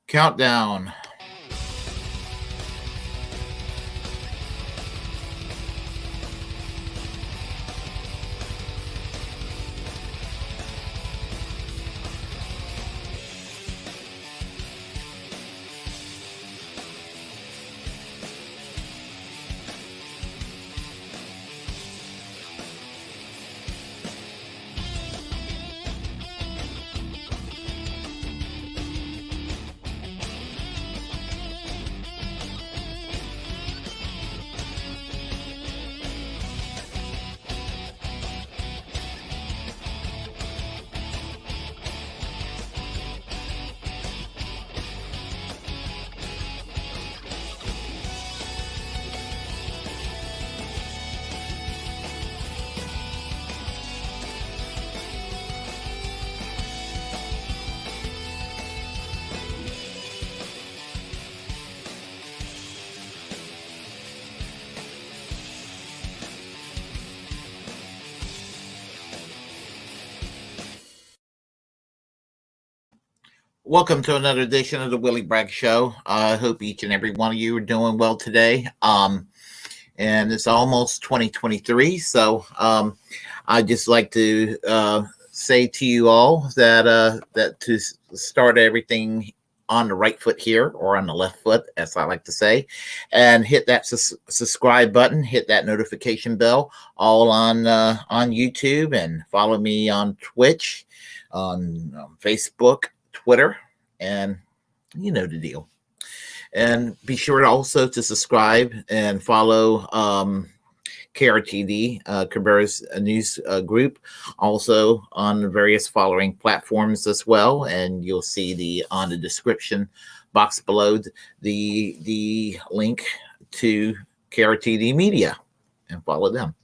Countdown. Welcome to another edition of the Willie Bragg Show. I hope each and every one of you are doing well today. And it's almost 2023, so I'd just like to say to you all that to start everything on the right foot here, or on the left foot, as I like to say, and hit that subscribe button, hit that notification bell, all on YouTube, and follow me on Twitch, on Facebook, Twitter, and you know the deal. And be sure also to subscribe and follow KRTD, Cabrera's news group, also on the various following platforms as well. And you'll see on the description box below the link to KRTD Media, and follow them.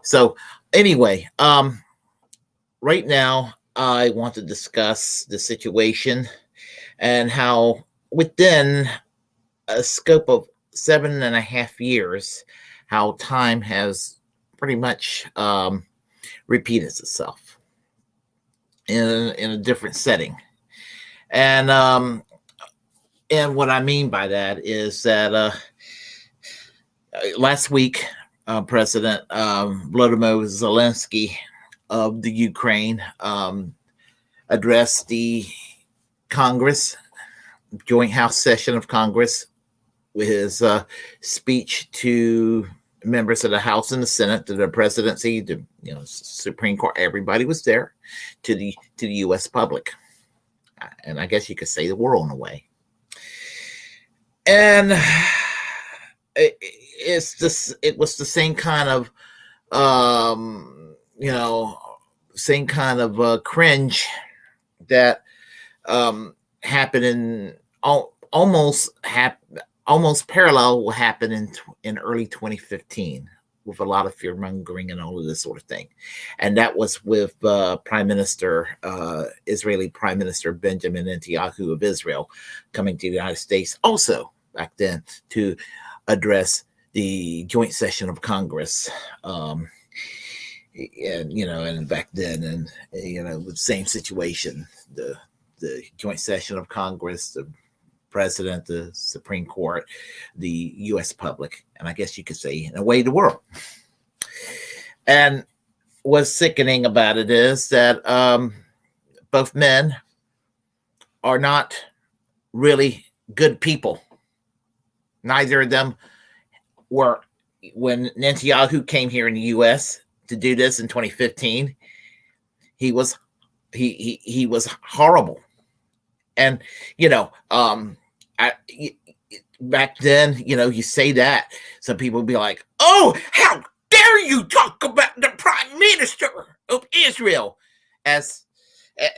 So anyway, right now I want to discuss the situation and how within a scope of 7.5 years, how time has pretty much repeated itself in a different setting. And what I mean by that is that last week, President Volodymyr Zelensky of the Ukraine addressed the Congress, joint House session of Congress, with his speech to members of the House and the Senate, to the presidency, the Supreme Court. Everybody was there, to the U.S. public, and I guess you could say the world in a way. And it was the same kind of same kind of cringe that happened in almost parallel what happened in early 2015, with a lot of fear mongering and all of this sort of thing. And that was with Israeli Prime Minister Benjamin Nentanyahu of Israel coming to the United States also back then to address the joint session of Congress. And back then, and the same situation, the joint session of Congress, the president, the Supreme Court, the U.S. public, and I guess you could say, in a way, the world. And what's sickening about it is that both men are not really good people. Neither of them were, when Netanyahu came here in the U.S. to do this in 2015, he was horrible. And back then, you say that, some people would be like, "Oh, how dare you talk about the Prime Minister of Israel?" And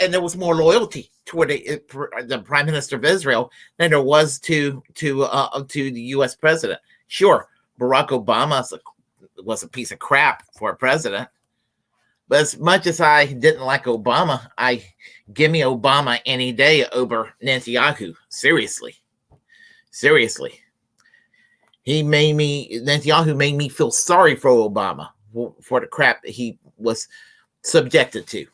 there was more loyalty toward the Prime Minister of Israel than there was to the U.S. president. Sure, Barack Obama was a piece of crap for a president, but as much as I didn't like Obama, give me Obama any day over Netanyahu. Seriously. Netanyahu made me feel sorry for Obama, for the crap that he was subjected to.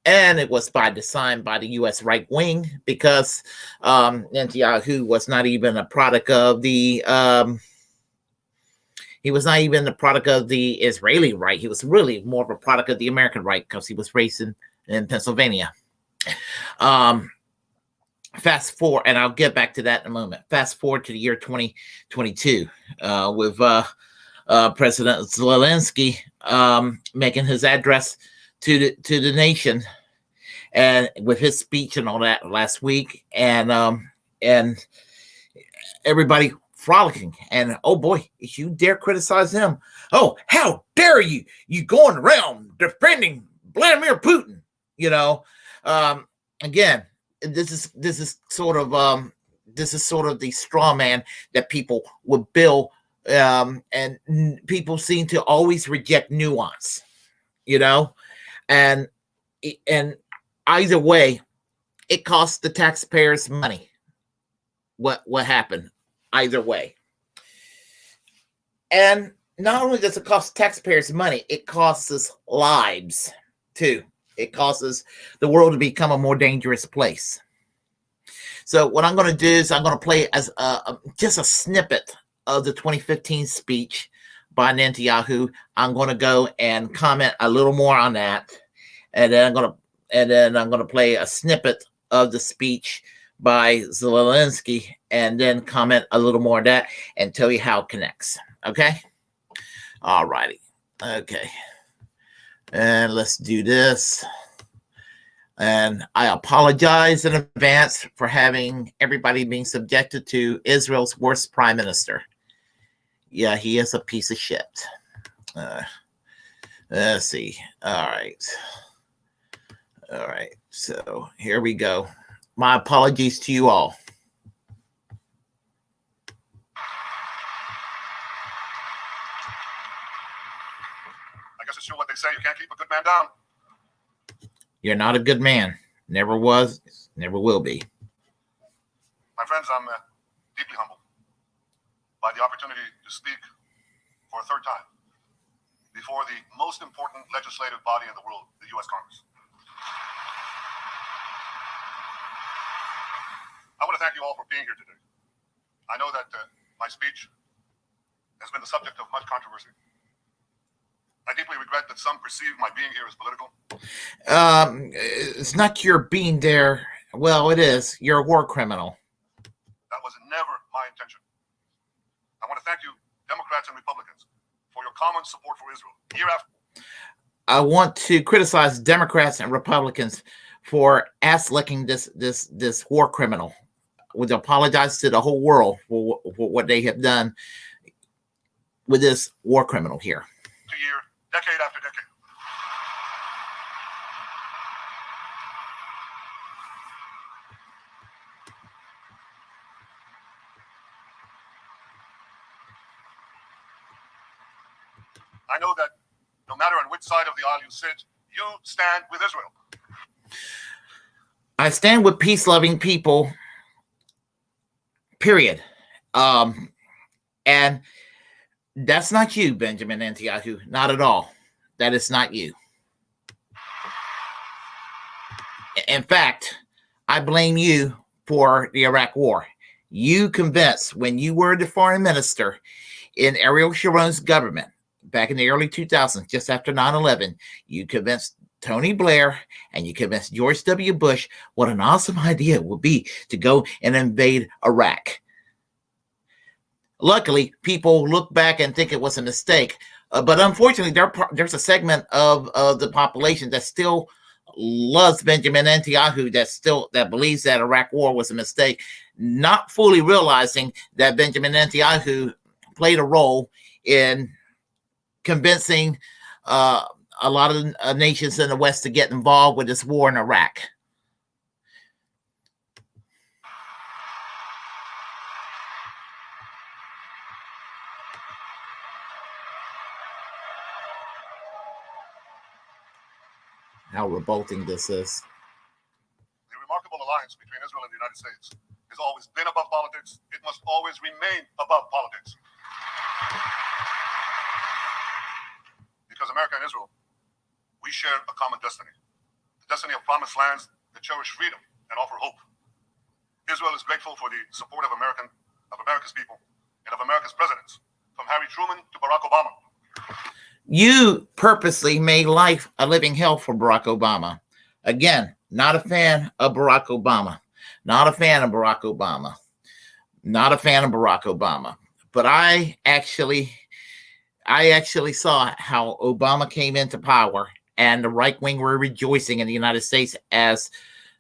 And it was by design by the U.S. right wing, because Netanyahu was not even a product of the he was not even the product of the Israeli right. He was really more of a product of the American right, because he was raised in Pennsylvania. Fast forward, and I'll get back to that in a moment. Fast forward to the year 2022 with President Zelensky making his address to the nation, and with his speech and all that last week, and everybody frolicking, and oh boy, if you dare criticize him, oh, how dare you going around defending Vladimir Putin, again, this is sort of the straw man that people would build, and people seem to always reject nuance, and either way, it costs the taxpayers money. What happened either way. And not only does it cost taxpayers money, it costs us lives too. It causes the world to become a more dangerous place. So what I'm going to do is I'm going to play as just a snippet of the 2015 speech by Netanyahu. I'm going to go and comment a little more on that, and then I'm going to play a snippet of the speech by Zelensky, and then comment a little more on that and tell you how it connects. Okay? All righty. Okay. And let's do this. And I apologize in advance for having everybody being subjected to Israel's worst prime minister. Yeah, he is a piece of shit. Let's see. All right. So here we go. My apologies to you all. I guess it's true what they say. You can't keep a good man down. You're not a good man. Never was, never will be. My friends, I'm deeply humbled by the opportunity to speak for a third time before the most important legislative body in the world, the U.S. Congress. I want to thank you all for being here today. I know that my speech has been the subject of much controversy. I deeply regret that some perceive my being here as political. It's not your being there. Well, it is. You're a war criminal. That was never my intention. I want to thank you, Democrats and Republicans, for your common support for Israel year after. I want to criticize Democrats and Republicans for ass-licking this war criminal. Would apologize to the whole world for what they have done with this war criminal here. Year, decade after decade. I know that no matter on which side of the aisle you sit, you stand with Israel. I stand with peace-loving people, period. And that's not you, Benjamin Nentanyahu. Not at all. That is not you. In fact, I blame you for the Iraq War. You convinced, when you were the foreign minister in Ariel Sharon's government back in the early 2000s, just after 9/11, you convinced Tony Blair and you convinced George W. Bush what an awesome idea it would be to go and invade Iraq. Luckily, people look back and think it was a mistake. But unfortunately, there's a segment of the population that still loves Benjamin Netanyahu, that believes that Iraq war was a mistake, not fully realizing that Benjamin Netanyahu played a role in convincing a lot of nations in the West to get involved with this war in Iraq. How revolting this is. The remarkable alliance between Israel and the United States has always been above politics. It must always remain above politics. Because America and Israel, we share a common destiny. The destiny of promised lands that cherish freedom and offer hope. Israel is grateful for the support of America's people and of America's presidents, from Harry Truman to Barack Obama. You purposely made life a living hell for Barack Obama. Again, not a fan of Barack Obama. Not a fan of Barack Obama. Not a fan of Barack Obama. But I actually saw how Obama came into power, and the right wing were rejoicing in the United States as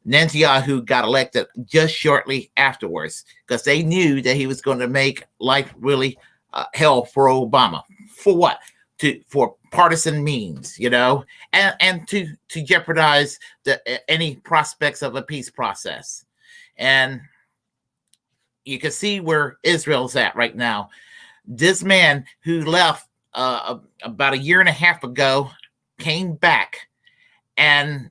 Netanyahu got elected just shortly afterwards, because they knew that he was going to make life really hell for Obama. For what? For partisan means, and to jeopardize any prospects of a peace process. And you can see where Israel's at right now. This man who left about a year and a half ago came back and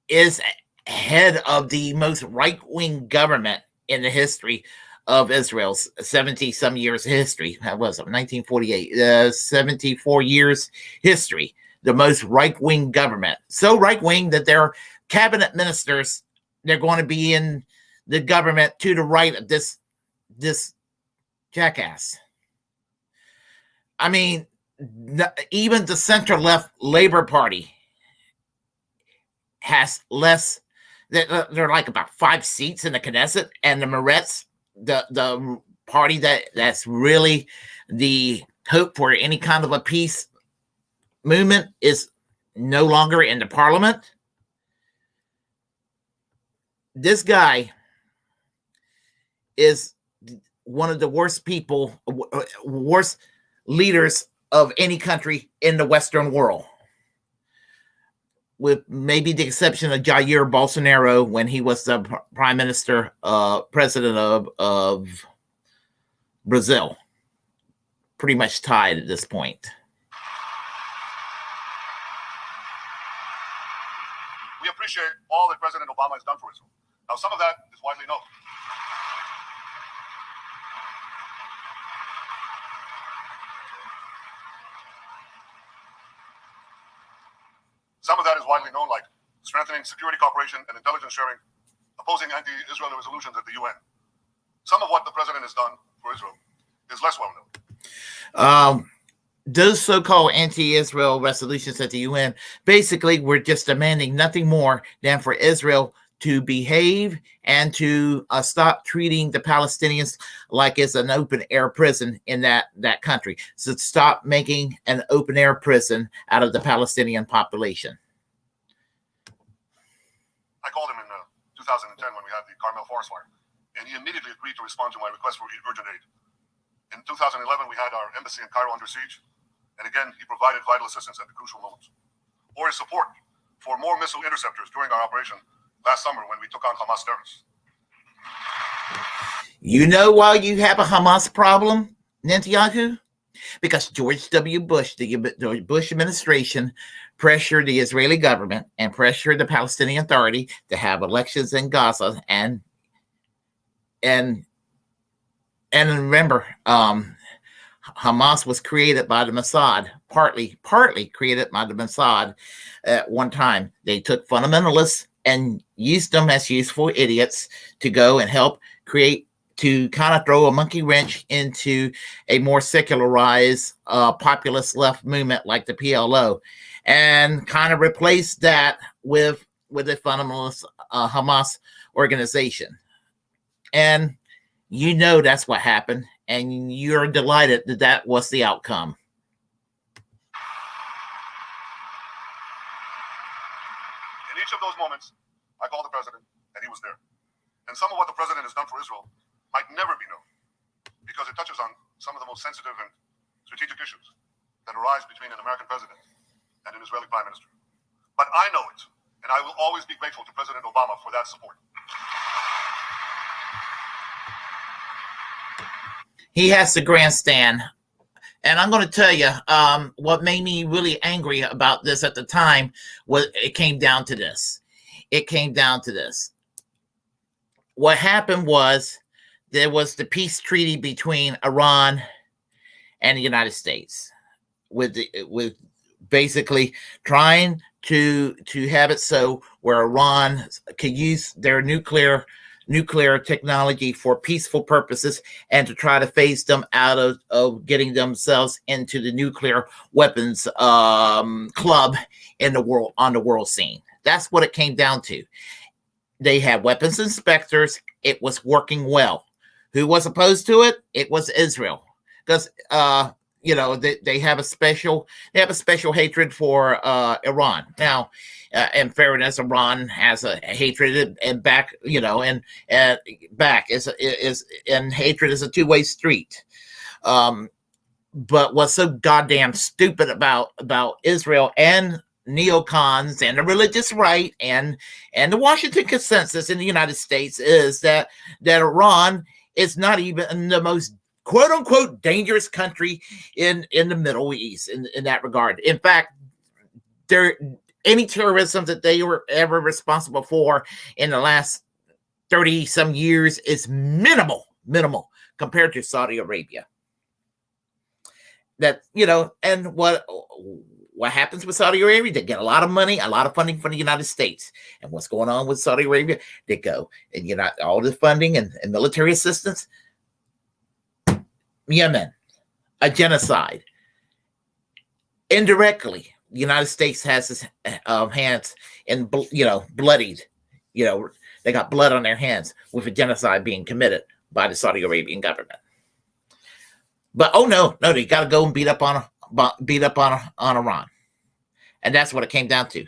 is head of the most right-wing government in the history of Israel's 70-some years history. That was 1948, 74 years history. The most right-wing government. So right-wing that their cabinet ministers, they're going to be in the government to the right of this jackass. I mean, even the center-left Labor Party has less. They're like about 5 seats in the Knesset, and the Meretz, the party that's really the hope for any kind of a peace movement, is no longer in the parliament. This guy is one of the worst leaders of any country in the Western world, with maybe the exception of Jair Bolsonaro when he was the prime minister, president of Brazil. Pretty much tied at this point. We appreciate all that President Obama has done for Israel. Now, some of that is widely known. Some of that is widely known, like strengthening security cooperation and intelligence sharing, opposing anti-Israeli resolutions at the UN. Some of what the president has done for Israel is less well known. Those so-called anti-Israel resolutions at the UN basically were just demanding nothing more than for Israel to behave and to stop treating the Palestinians like it's an open-air prison in that country. So stop making an open-air prison out of the Palestinian population. I called him in 2010 when we had the Carmel forest fire, and he immediately agreed to respond to my request for urgent aid. In 2011, we had our embassy in Cairo under siege, and again, he provided vital assistance at the crucial moments. Or his support for more missile interceptors during our operation last summer when we took on Hamas terrorists. You know why you have a Hamas problem, Netanyahu? Because George W. Bush, the Bush administration, pressured the Israeli government and pressured the Palestinian Authority to have elections in Gaza. And remember, Hamas was created by the Mossad, partly created by the Mossad at one time. They took fundamentalists and used them as useful idiots to go and help create, to kind of throw a monkey wrench into a more secularized populist left movement like the PLO, and kind of replace that with a fundamentalist Hamas organization. And that's what happened, and you're delighted that was the outcome. In each of those moments, I called the president, and he was there. And some of what the president has done for Israel might never be known, because it touches on some of the most sensitive and strategic issues that arise between an American president and an Israeli prime minister. But I know it, and I will always be grateful to President Obama for that support. He has to grandstand. And I'm going to tell you, what made me really angry about this at the time was it came down to this. What happened was there was the peace treaty between Iran and the United States with basically trying to have it so where Iran could use their nuclear technology for peaceful purposes and to try to phase them out of getting themselves into the nuclear weapons club in the world, on the world scene. That's what it came down to. They had weapons inspectors. It was working well. Who was opposed to it? It was Israel, because they have a special hatred for Iran. Now, in fairness, Iran has a hatred and back, and back is and hatred is a two-way street. But what's so goddamn stupid about Israel and neocons and the religious right and the Washington consensus in the United States is that Iran is not even the most quote unquote dangerous country in the Middle East in that regard. In fact, any terrorism that they were ever responsible for in the last 30 some years is minimal compared to Saudi Arabia. That, and what happens with Saudi Arabia? They get a lot of money, a lot of funding from the United States. And what's going on with Saudi Arabia? They go and all the funding and military assistance. Yemen, a genocide. Indirectly, the United States has its hands in, bloodied. They got blood on their hands with a genocide being committed by the Saudi Arabian government. But no, they got to go and beat up on Iran, and that's what it came down to.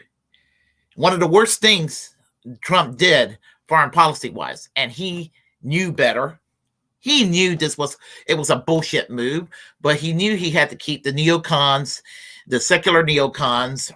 One of the worst things Trump did, foreign policy wise, and he knew better. He knew it was a bullshit move, but he knew he had to keep the neocons, the secular neocons,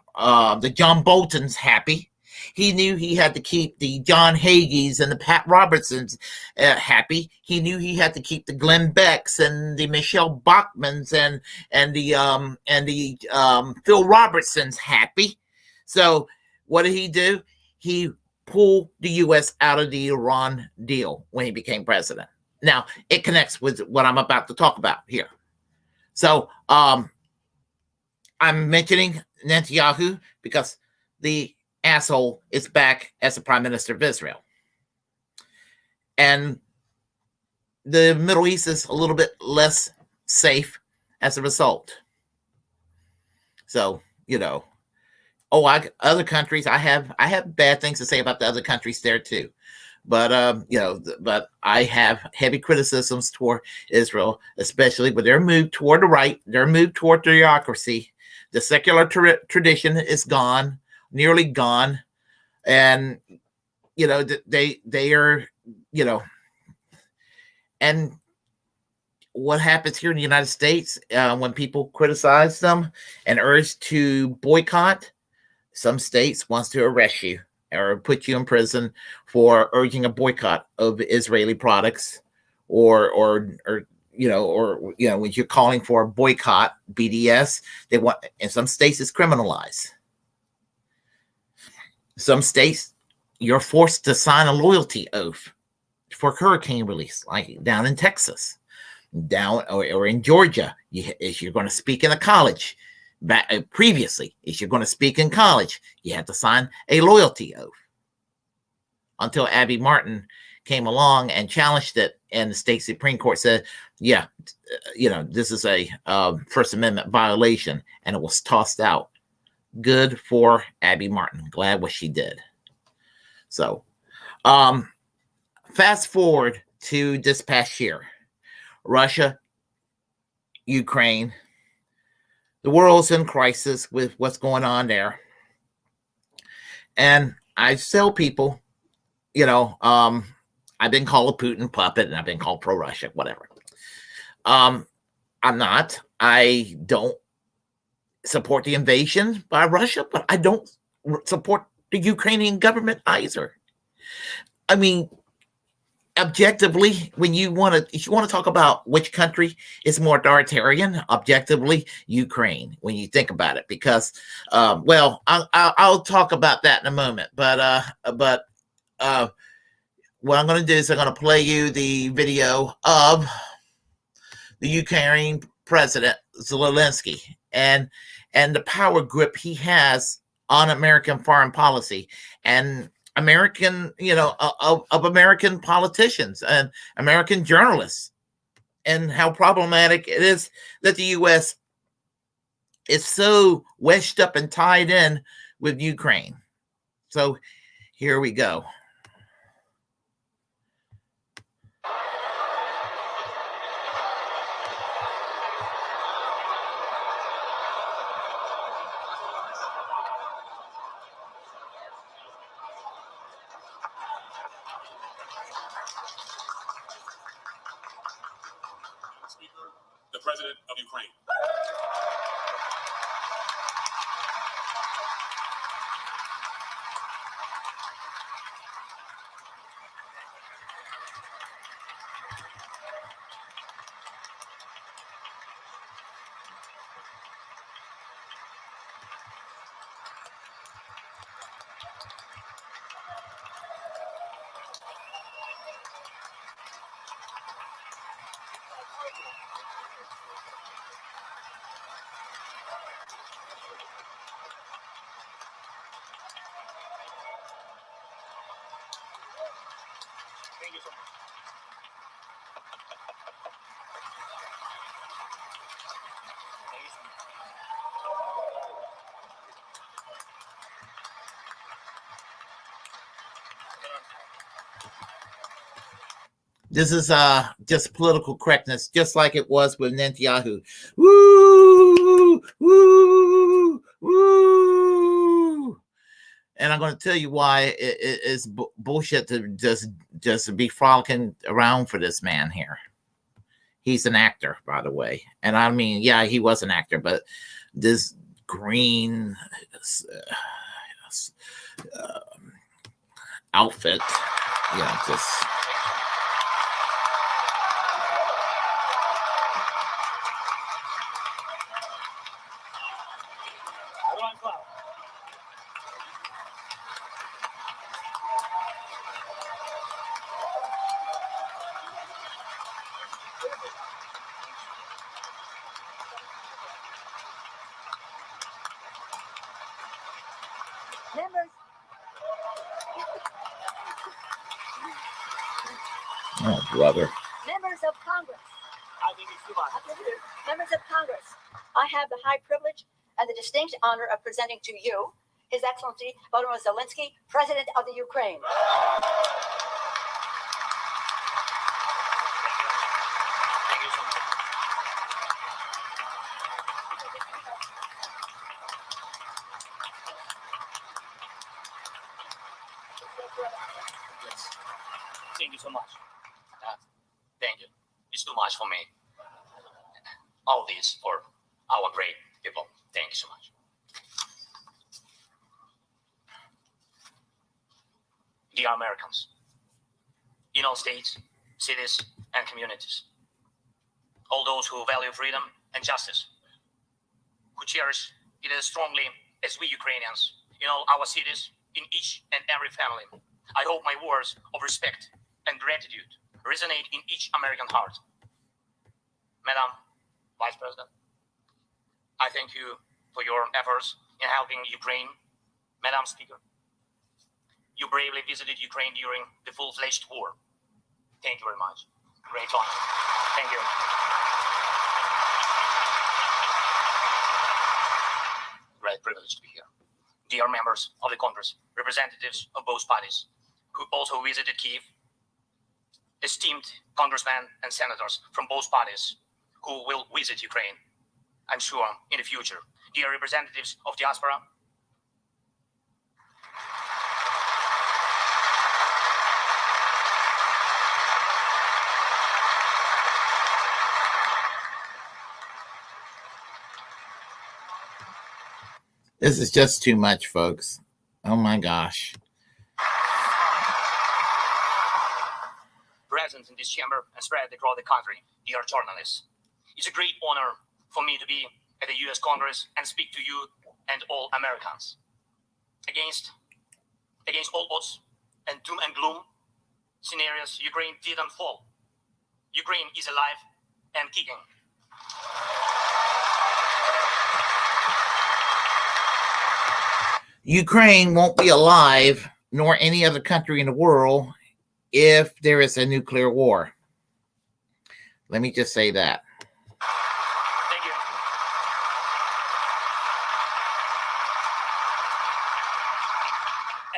the John Boltons happy. He knew he had to keep the John Hagees and the Pat Robertsons happy. He knew he had to keep the Glenn Becks and the Michelle Bachmans and the Phil Robertsons happy. So what did he do? He pulled the U.S. out of the Iran deal when he became president. Now, it connects with what I'm about to talk about here. So I'm mentioning Netanyahu because the asshole is back as the Prime Minister of Israel. And the Middle East is a little bit less safe as a result. So, other countries, I have bad things to say about the other countries there too. But but I have heavy criticisms toward Israel, especially with their move toward the right, their move toward theocracy. The secular tradition is gone, nearly gone, and they are, and what happens here in the United States when people criticize them and urge to boycott, some states wants to arrest you or put you in prison for urging a boycott of Israeli products, or when you're calling for a boycott, BDS, they want, in some states it's criminalized. Some states you're forced to sign a loyalty oath for hurricane release, like down in Texas, or in Georgia. If you're going to speak in a college, previously, if you're going to speak in college, you had to sign a loyalty oath. Until Abby Martin came along and challenged it, and the state Supreme Court said, this is a First Amendment violation, and it was tossed out. Good for Abby Martin. Glad what she did. So, fast forward to this past year. Russia, Ukraine, the world's in crisis with what's going on there. And I tell people, I've been called a Putin puppet and I've been called pro-Russia, whatever. I'm not. I don't support the invasion by Russia, but I don't support the Ukrainian government either. I mean, objectively, if you want to talk about which country is more authoritarian, objectively, Ukraine, when you think about it, because, I'll talk about that in a moment. But what I'm going to do is I'm going to play you the video of the Ukrainian president Zelensky and the power grip he has on American foreign policy and American, of American politicians and American journalists, and how problematic it is that the U.S. is so wedged up and tied in with Ukraine. So here we go. Speaker, the President of Ukraine. Thank you so much. This is just political correctness, just like it was with Netanyahu. Woo, woo, woo. And I'm going to tell you why it's bullshit to just be frolicking around for this man here. He's an actor, by the way. And I mean, yeah, he was an actor, but this green outfit, just... Members. Oh, brother. Members of Congress. Members of Congress, I have the high privilege and the distinct honor of presenting to you His Excellency Volodymyr Zelensky, President of the Ukraine. Thank you so much. Thank you. It's too much for me. All this for our great people. Thank you so much. Dear Americans, in all states, cities, and communities, all those who value freedom and justice, who cherish it as strongly as we Ukrainians, in all our cities, in each and every family, I hope my words of respect and gratitude resonate in each American heart. Madam Vice President, I thank you for your efforts in helping Ukraine. Madam Speaker, you bravely visited Ukraine during the full-fledged war. Thank you very much. Great honor. Thank you. Great privilege to be here. Dear members of the Congress, representatives of both parties, who also visited Kyiv, esteemed congressmen and senators from both parties who will visit Ukraine, I'm sure, in the future. Dear representatives of diaspora, this is just too much, folks. Oh my gosh. present in this chamber and spread across the country, dear journalists. It's a great honor for me to be at the US Congress and speak to you and all Americans. Against all odds and doom and gloom scenarios, Ukraine didn't fall. Ukraine is alive and kicking. Ukraine won't be alive, nor any other country in the world, if there is a nuclear war. Let me just say that. Thank you.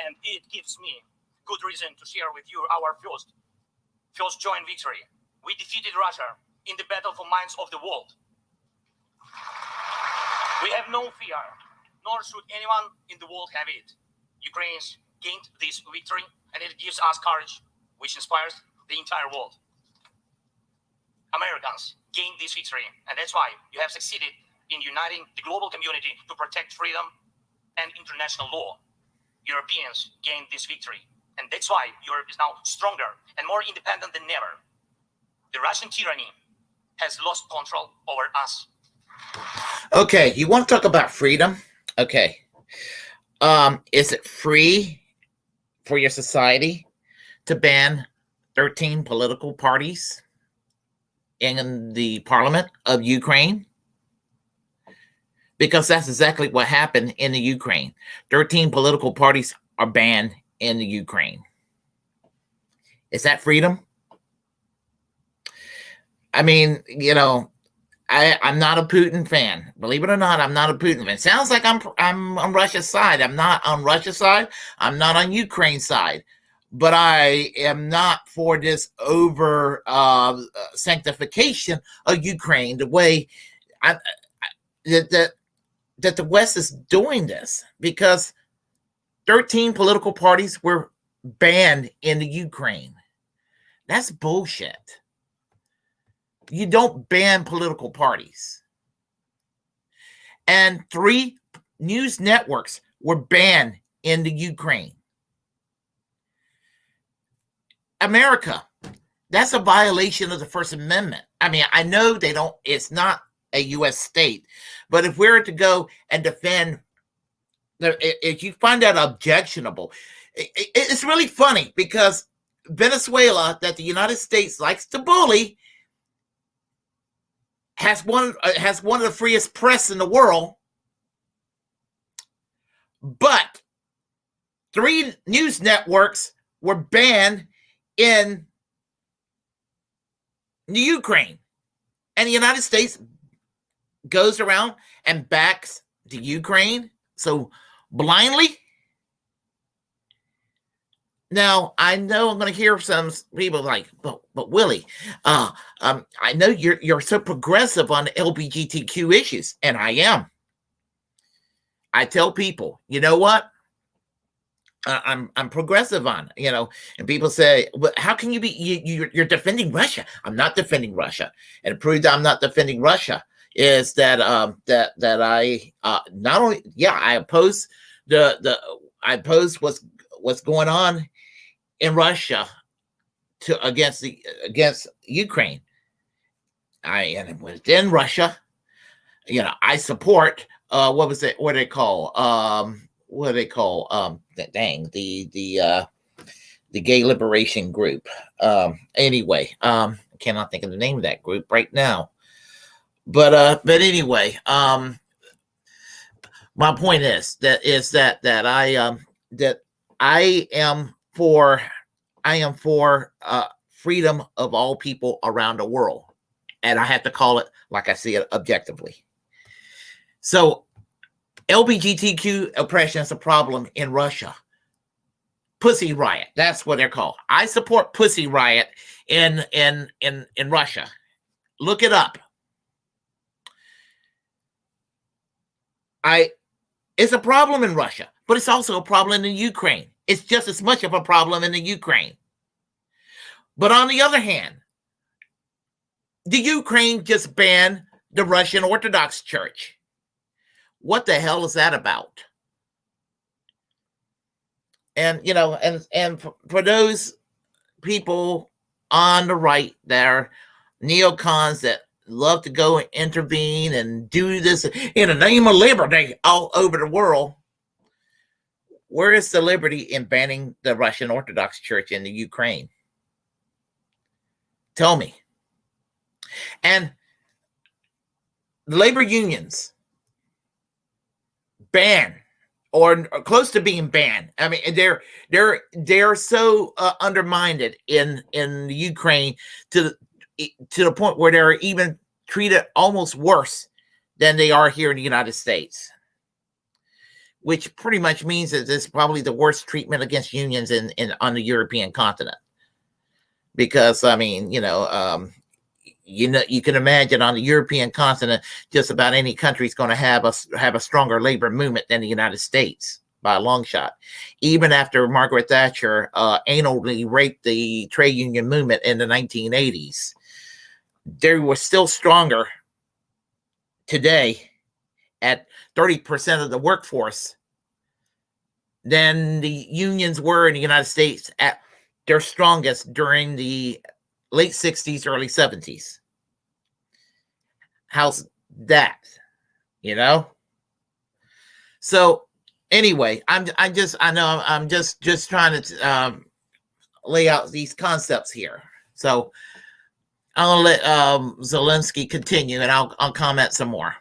And it gives me good reason to share with you our first joint victory. We defeated Russia in the battle for minds of the world. We have no fear, nor should anyone in the world have it. Ukrainians gained this victory, and it gives us courage, which inspires the entire world. Americans gained this victory, and that's why you have succeeded in uniting the global community to protect freedom and international law. Europeans gained this victory, and that's why Europe is now stronger and more independent than ever. The Russian tyranny has lost control over us. Okay, you want to talk about freedom? Okay. Is it free for your society to ban 13 political parties in the parliament of Ukraine? Because that's exactly what happened in the Ukraine. 13 political parties are banned in the Ukraine. Is that freedom? I mean, you know, I'm not a Putin fan. Believe it or not, I'm not a Putin fan. Sounds like I'm on Russia's side. I'm not on Russia's side. I'm not on Ukraine's side. But I am not for this over sanctification of Ukraine, the way that the West is doing this, because 13 political parties were banned in the Ukraine. That's bullshit. You don't ban political parties. And 3 news networks were banned in the Ukraine. America, that's a violation of the First Amendment. I mean, I know it's not a U.S. state, but if we were to go and defend, if you find that objectionable, it's really funny, because Venezuela, that the United States likes to bully, has one of the freest press in the world, but 3 news networks were banned in the Ukraine, and the United States goes around and backs the Ukraine so blindly. Now, I know I'm going to hear some people like, but Willie, I know you're so progressive on LGBTQ issues, and I am. I tell people, you know what? I'm progressive on, you know, and people say, well, how can you be, you're defending Russia? I'm not defending Russia. And to prove that I'm not defending Russia is that that I not only, I oppose I oppose what's going on in Russia against Ukraine. And within Russia, you know, I support what they call the gay liberation group. Anyway, I cannot think of the name of that group right now. But anyway, my point is that I am for freedom of all people around the world, and I have to call it like I see it objectively. So LGBTQ oppression is a problem in Russia. Pussy Riot, that's what they're called. I support Pussy Riot in Russia. Look it up. It's a problem in Russia, but it's also a problem in Ukraine. It's just as much of a problem in the Ukraine. But on the other hand, the Ukraine just banned the Russian Orthodox Church. What the hell is that about? And, you know, and for those people on the right, they're neocons that love to go and intervene and do this in the name of liberty all over the world. Where is the liberty in banning the Russian Orthodox Church in the Ukraine? Tell me. And the labor unions ban or close to being banned. I mean, they're so undermined in the Ukraine to the point where they're even treated almost worse than they are here in the United States, which pretty much means that it's probably the worst treatment against unions on the European continent. Because I mean, you can imagine on the European continent, just about any country is going to have a stronger labor movement than the United States by a long shot. Even after Margaret Thatcher anally raped the trade union movement in the 1980s, they were still stronger today at 30% of the workforce than the unions were in the United States at their strongest during the late 60s, early 70s. How's that? So anyway, I'm just trying to lay out these concepts here. So I'll let Zelensky continue, and I'll comment some more.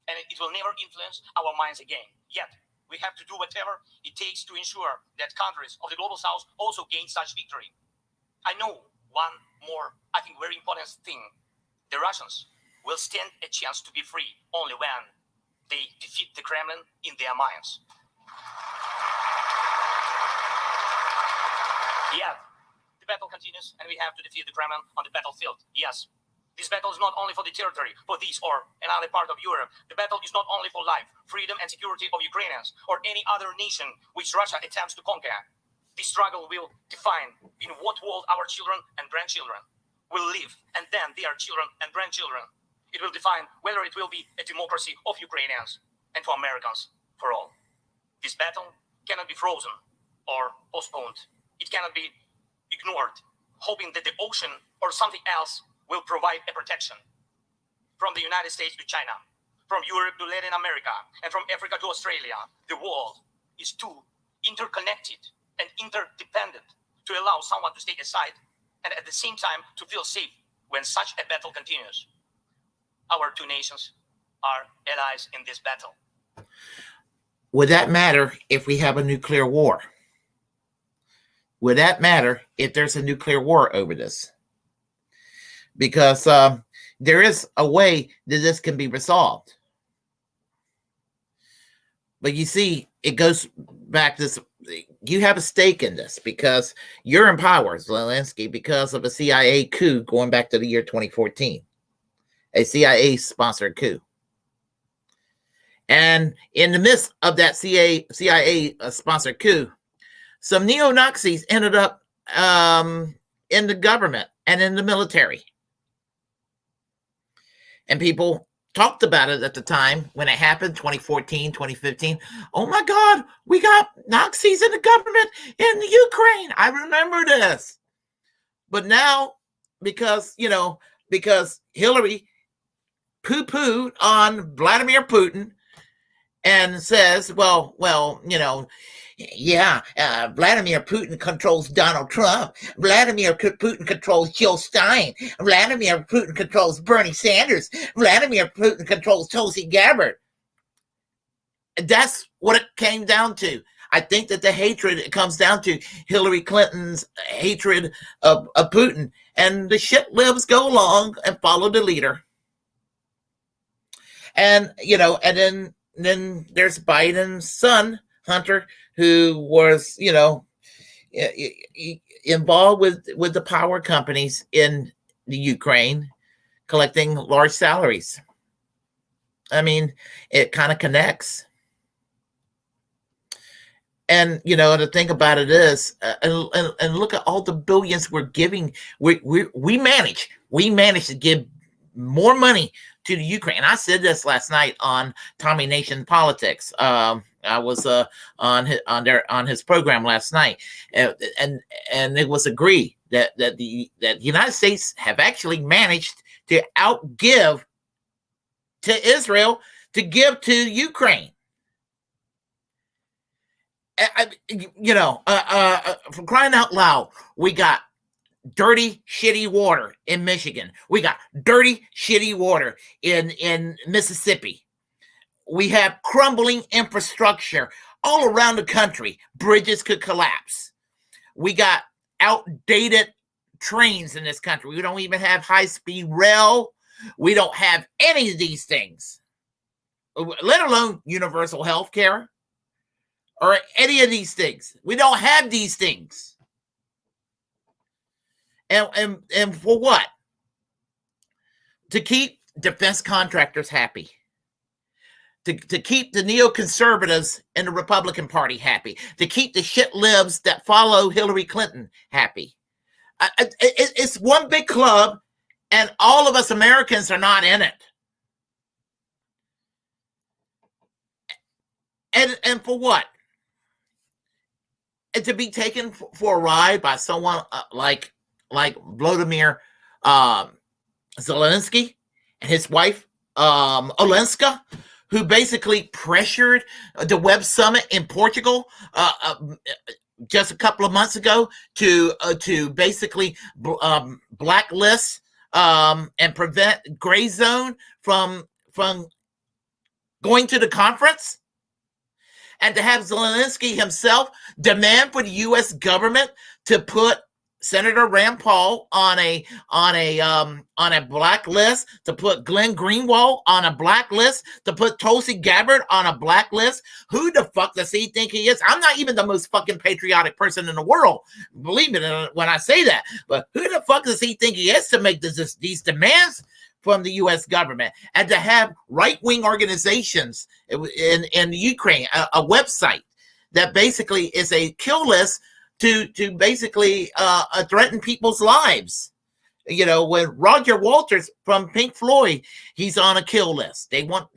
And it will never influence our minds again. Yet, we have to do whatever it takes to ensure that countries of the global south also gain such victory. I know one more, I think, very important thing. The Russians will stand a chance to be free only when they defeat the Kremlin in their minds. Yet, the battle continues, and we have to defeat the Kremlin on the battlefield. Yes. This battle is not only for the territory, for this or another part of Europe. The battle is not only for life, freedom, and security of Ukrainians or any other nation which Russia attempts to conquer. This struggle will define in what world our children and grandchildren will live, and then their children and grandchildren. It will define whether it will be a democracy of Ukrainians and for Americans for all. This battle cannot be frozen or postponed. It cannot be ignored, hoping that the ocean or something else will provide a protection. From the United States to China, from Europe to Latin America, and from Africa to Australia, the world is too interconnected and interdependent to allow someone to stay aside and at the same time to feel safe when such a battle continues. Our two nations are allies in this battle. Would that matter if we have a nuclear war? Would that matter if there's a nuclear war over this? Because there is a way that this can be resolved. But you see, it goes back to this. You have a stake in this because you're in power, Zelensky, because of a CIA coup going back to the year 2014, a CIA-sponsored coup. And in the midst of that CIA-sponsored coup, some neo-Nazis ended up in the government and in the military. And people talked about it at the time when it happened, 2014, 2015. Oh my God, we got Nazis in the government in the Ukraine. I remember this. But now, because Hillary poo-pooed on Vladimir Putin and says, Vladimir Putin controls Donald Trump. Vladimir Putin controls Jill Stein. Vladimir Putin controls Bernie Sanders. Vladimir Putin controls Tulsi Gabbard. That's what it came down to. I think that the hatred, it comes down to Hillary Clinton's hatred of Putin. And the shit-libs go along and follow the leader. And, and then there's Biden's son, Hunter, who was, involved with the power companies in the Ukraine, collecting large salaries. I mean, it kind of connects. And, the thing about it is, and look at all the billions we're giving. We manage to give more money to the Ukraine. I said this last night on Tommy Nation Politics. I was on his program last night, and it was agreed that the United States have actually managed to outgive to Israel to give to Ukraine. For crying out loud, we got dirty, shitty water in Michigan. We got dirty, shitty water in Mississippi. We have crumbling infrastructure all around the country. Bridges could collapse. We got outdated trains in this country. We don't even have high-speed rail. We don't have any of these things, let alone universal health care or any of these things. We don't have these things. And for what? To keep defense contractors happy. To keep the neoconservatives in the Republican Party happy. To keep the shit libs that follow Hillary Clinton happy. It's one big club, and all of us Americans are not in it. And for what? And to be taken for a ride by someone like Volodymyr Zelensky and his wife Olenska, who basically pressured the Web Summit in Portugal just a couple of months ago to basically blacklist and prevent Gray Zone from going to the conference, and to have Zelensky himself demand for the U.S. government to put Senator Rand Paul on a blacklist, to put Glenn Greenwald on a blacklist, to put Tulsi Gabbard on a blacklist. Who the fuck does he think he is? I'm not even the most fucking patriotic person in the world, believe me when I say that. But who the fuck does he think he is to make these demands from the U.S. government, and to have right-wing organizations in Ukraine, a website that basically is a kill list to basically threaten people's lives. You know, when Roger Waters from Pink Floyd, he's on a kill list. They want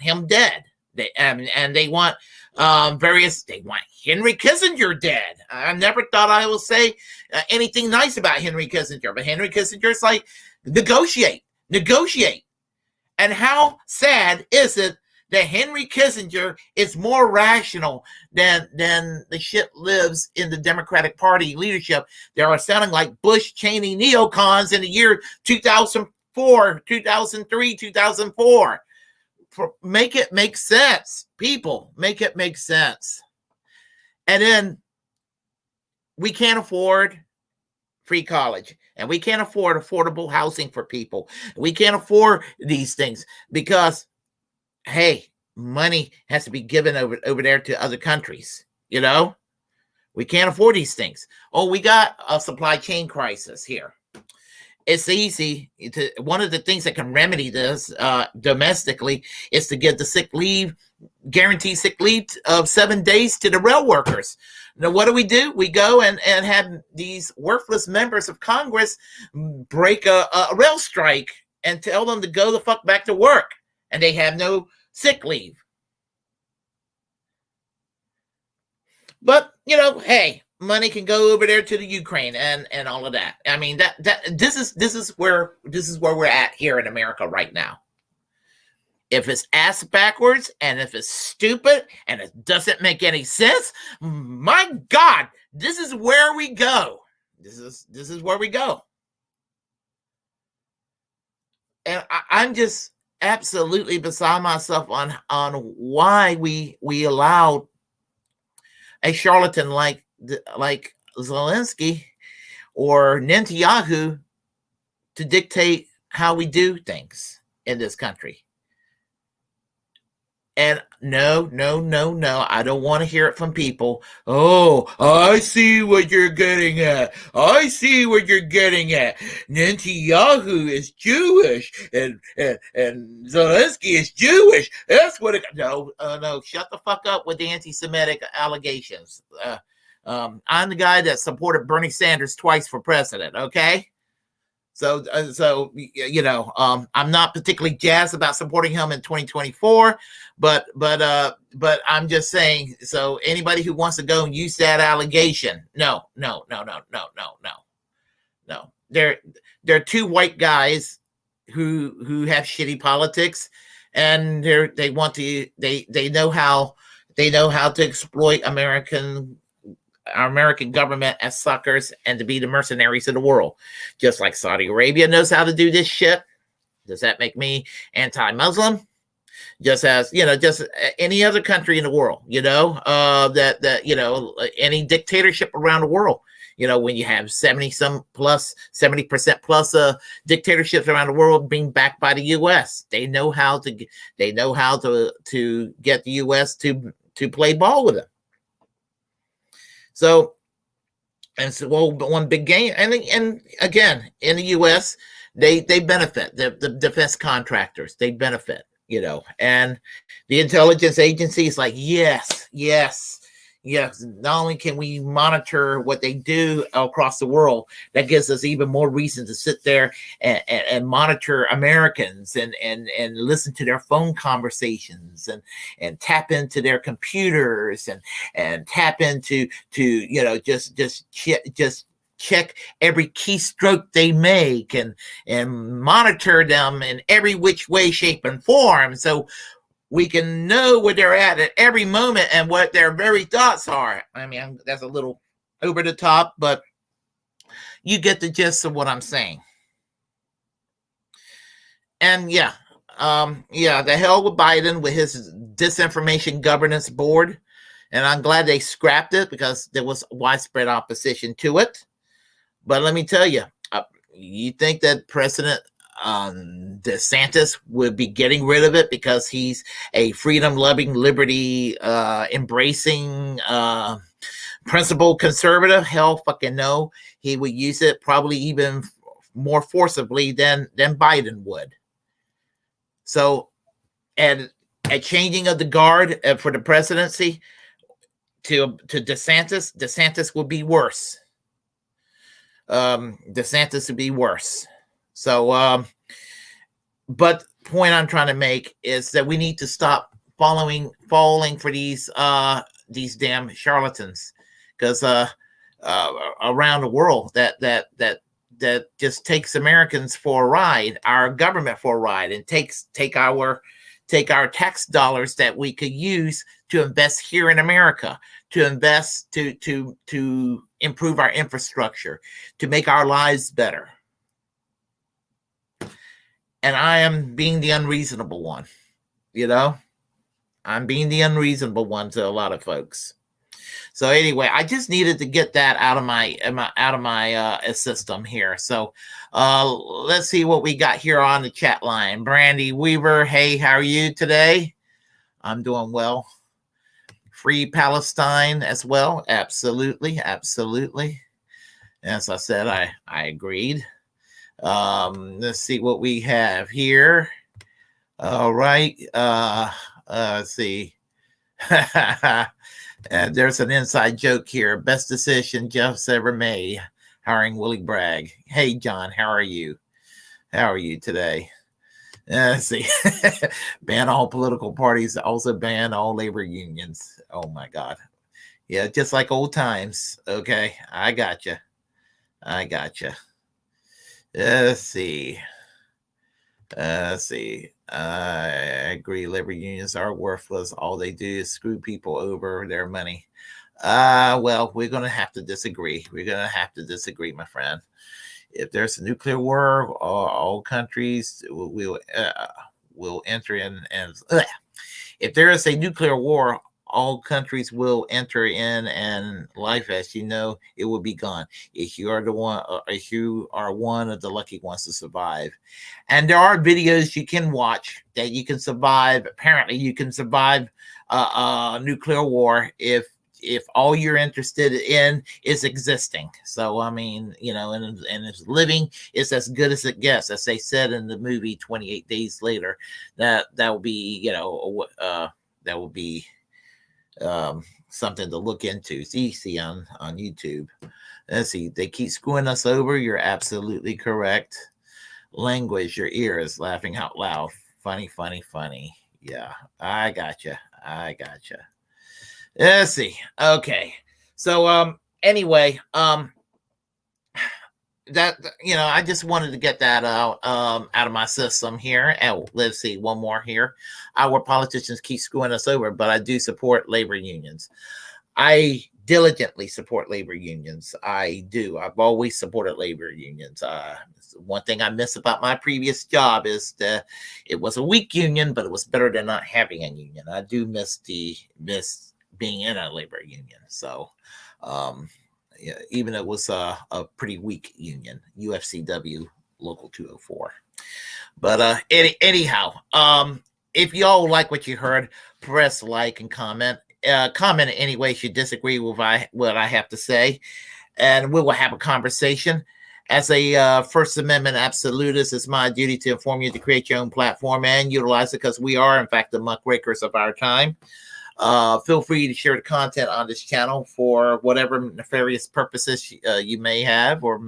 him dead. They want they want Henry Kissinger dead. I never thought I would say anything nice about Henry Kissinger, but Henry Kissinger's like, negotiate. And how sad is it that Henry Kissinger is more rational than the shit lives in the Democratic Party leadership? They are sounding like Bush Cheney neocons in the year 2004, 2003, 2004. Make it make sense, people. Make it make sense. And then we can't afford free college, and we can't afford affordable housing for people. We can't afford these things because, hey, money has to be given over there to other countries. You know, we can't afford these things. Oh, we got a supply chain crisis here. It's easy to, one of the things that can remedy this domestically is to give the guaranteed sick leave of 7 days to the rail workers. Now, what do? We go and have these worthless members of Congress break a rail strike and tell them to go the fuck back to work, and they have no sick leave. But, you know, hey, money can go over there to the Ukraine and all of that. I mean, this is where we're at here in America right now. If it's ass backwards and if it's stupid and it doesn't make any sense, my God, this is where we go. This is where we go. And I'm just absolutely beside myself on why we allowed a charlatan like Zelensky or Netanyahu to dictate how we do things in this country. And no, I don't want to hear it from people. Oh, I see what you're getting at. Netanyahu is Jewish and Zelensky is Jewish. That's what it. No, shut the fuck up with the anti-Semitic allegations. I'm the guy that supported Bernie Sanders twice for president. Okay. So you know, I'm not particularly jazzed about supporting him in 2024, but I'm just saying. So anybody who wants to go and use that allegation, no. They're two white guys who have shitty politics, and they know how They know how to exploit our American government as suckers and to be the mercenaries of the world. Just like Saudi Arabia knows how to do this shit. Does that make me anti-Muslim? Just as, just any other country in the world, any dictatorship around the world, when you have 70% plus dictatorships around the world being backed by the U.S., they know how to get the U.S. to play ball with them. So one big game, and again, in the U.S., they benefit, the defense contractors, they benefit, and the intelligence agencies like, yes. Not only can we monitor what they do across the world, that gives us even more reason to sit there and monitor Americans and listen to their phone conversations and tap into their computers and tap into just check every keystroke they make and monitor them in every which way, shape, and form. So we can know where they're at every moment and what their very thoughts are. I mean, that's a little over the top, but you get the gist of what I'm saying. And the hell with Biden with his disinformation governance board. And I'm glad they scrapped it because there was widespread opposition to it. But let me tell you, you think that President DeSantis would be getting rid of it because he's a freedom-loving, liberty-embracing, principled conservative? Hell fucking no. He would use it probably even more forcibly than Biden would. So, and a changing of the guard for the presidency to DeSantis would be worse. DeSantis would be worse. So, but point I'm trying to make is that we need to stop falling for these damn charlatans, because around the world that just takes Americans for a ride, our government for a ride, and take our tax dollars that we could use to invest here in America, to invest to improve our infrastructure, to make our lives better. And I am being the unreasonable one, I'm being the unreasonable one to a lot of folks. So anyway, I just needed to get that out of my system here. So let's see what we got here on the chat line. Brandy Weaver, hey, how are you today? I'm doing well. Free Palestine as well. Absolutely. As I said, I agreed. Let's see what we have here. All right. Let's see. There's an inside joke here. Best decision Jeff's ever made, hiring Willie Bragg. Hey, John, how are you? How are you today? Let's see. Ban all political parties. Also ban all labor unions. Oh, my God. Yeah, just like old times. Okay, I got you. Let's see. I agree. Labor unions are worthless. All they do is screw people over their money. Well, we're going to have to disagree. My friend. If there's a nuclear war, all countries will enter in. And if there is a nuclear war, all countries will enter in, and life, as you know, it will be gone. If you are one of the lucky ones to survive. And there are videos you can watch that you can survive. Apparently, you can survive a nuclear war if all you're interested in is existing. So, I mean, and if living is as good as it gets, as they said in the movie 28 Days Later, that will be, that will be something to look into. It's easy on YouTube. Let's see. They keep screwing us over. You're absolutely correct. Language, your ear is laughing out loud. Funny. Yeah, I gotcha. Let's see. Okay. So, anyway, I just wanted to get that out of my system here. And let's see, one more here. Our politicians keep screwing us over, but I do support labor unions. I diligently support labor unions. I do. I've always supported labor unions. One thing I miss about my previous job is that it was a weak union, but it was better than not having a union. I do miss being in a labor union. So, yeah, even it was a pretty weak union, UFCW Local 204. But anyhow, if y'all like what you heard, press like and comment. Comment in any way if you disagree with what I have to say, and we will have a conversation. As a First Amendment absolutist, it's my duty to inform you to create your own platform and utilize it, because we are, in fact, the muckrakers of our time. Feel free to share the content on this channel for whatever nefarious purposes you may have, or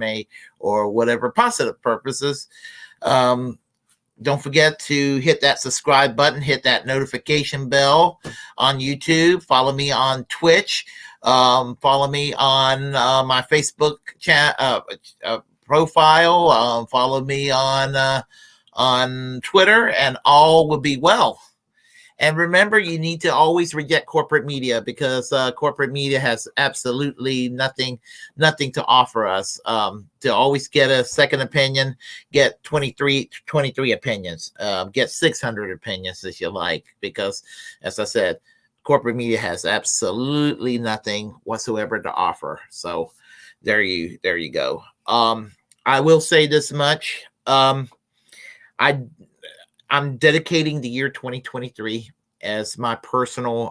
whatever positive purposes. Don't forget to hit that subscribe button, hit that notification bell on YouTube. Follow me on Twitch. Follow me on my Facebook profile. Follow me on Twitter, and all will be well. And remember, you need to always reject corporate media, because corporate media has absolutely nothing to offer us. To always get a second opinion, get 23 opinions, get 600 opinions if you like, because, as I said, corporate media has absolutely nothing whatsoever to offer. So there you go. I will say this much. I'm dedicating the year 2023 as my personal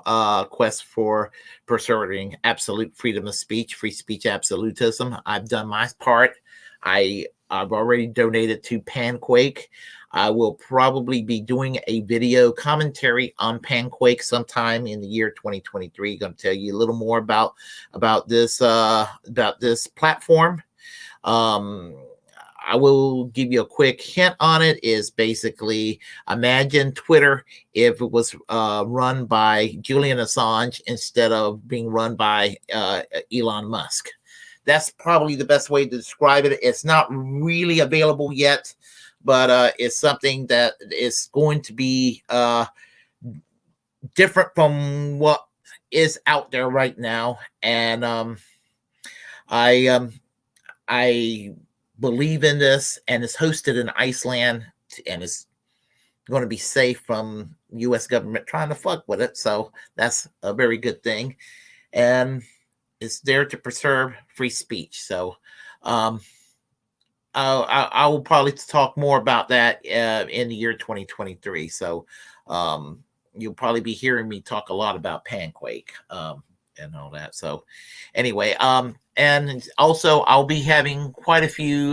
quest for preserving absolute freedom of speech, free speech absolutism. I've done my part. I've already donated to Panquake. I will probably be doing a video commentary on Panquake sometime in the year 2023. Going to tell you a little more about this platform. I will give you a quick hint on it. Is basically, imagine Twitter if it was run by Julian Assange instead of being run by Elon Musk. That's probably the best way to describe it. It's not really available yet, but it's something that is going to be different from what is out there right now. And I believe in this, and it's hosted in Iceland, and it's going to be safe from U.S. government trying to fuck with it. So that's a very good thing, and it's there to preserve free speech. So I will probably talk more about that in the year 2023. So you'll probably be hearing me talk a lot about Panquake and all that. So anyway, and also I'll be having quite a few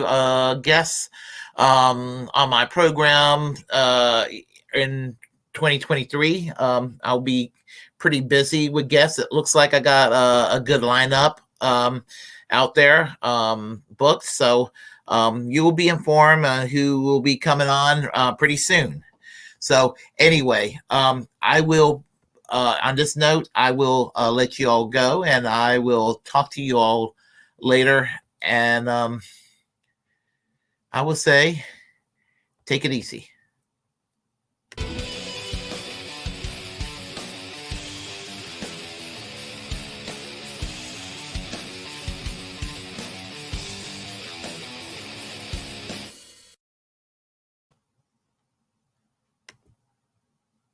guests on my program in 2023. I'll be pretty busy with guests. It looks like I got a good lineup out there booked. So you will be informed who will be coming on pretty soon. So anyway, I will on this note, I will let you all go, and I will talk to you all later. And I will say, take it easy.